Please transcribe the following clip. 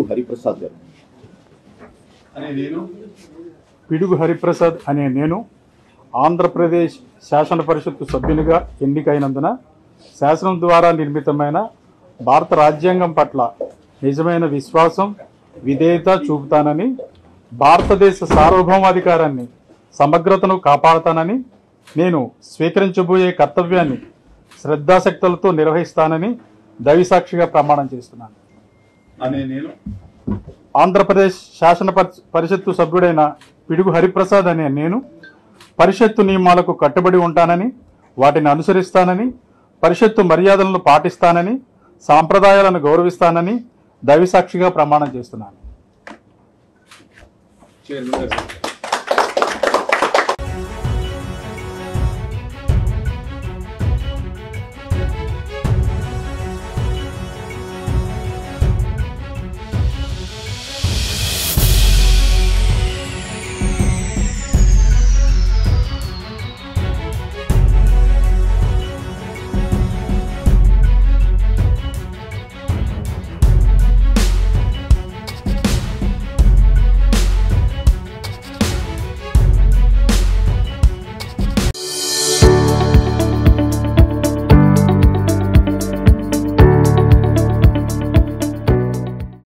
హరిప్రసాద్ గారు పిడుగు హరిప్రసాద్ అనే నేను ఆంధ్రప్రదేశ్ శాసన పరిషత్తు సభ్యునిగా ఎన్నికైనందున శాసనం ద్వారా నిర్మితమైన భారత రాజ్యాంగం పట్ల నిజమైన విశ్వాసం విధేయత చూపుతానని, భారతదేశ సార్వభౌమాధికారాన్ని సమగ్రతను కాపాడుతానని, నేను స్వీకరించబోయే కర్తవ్యాన్ని శ్రద్ధాశక్తులతో నిర్వహిస్తానని దైవసాక్షిగా ప్రమాణం చేస్తున్నాను. నేను ఆంధ్రప్రదేశ్ శాసన పరిషత్తు సభ్యుడైన పిడుగు హరిప్రసాద్ అనే నేను పరిషత్తు నియమాలకు కట్టుబడి ఉంటానని, వాటిని అనుసరిస్తానని, పరిషత్తు మర్యాదలను పాటిస్తానని, సాంప్రదాయాలను గౌరవిస్తానని దైవసాక్షిగా ప్రమాణం చేస్తున్నాను.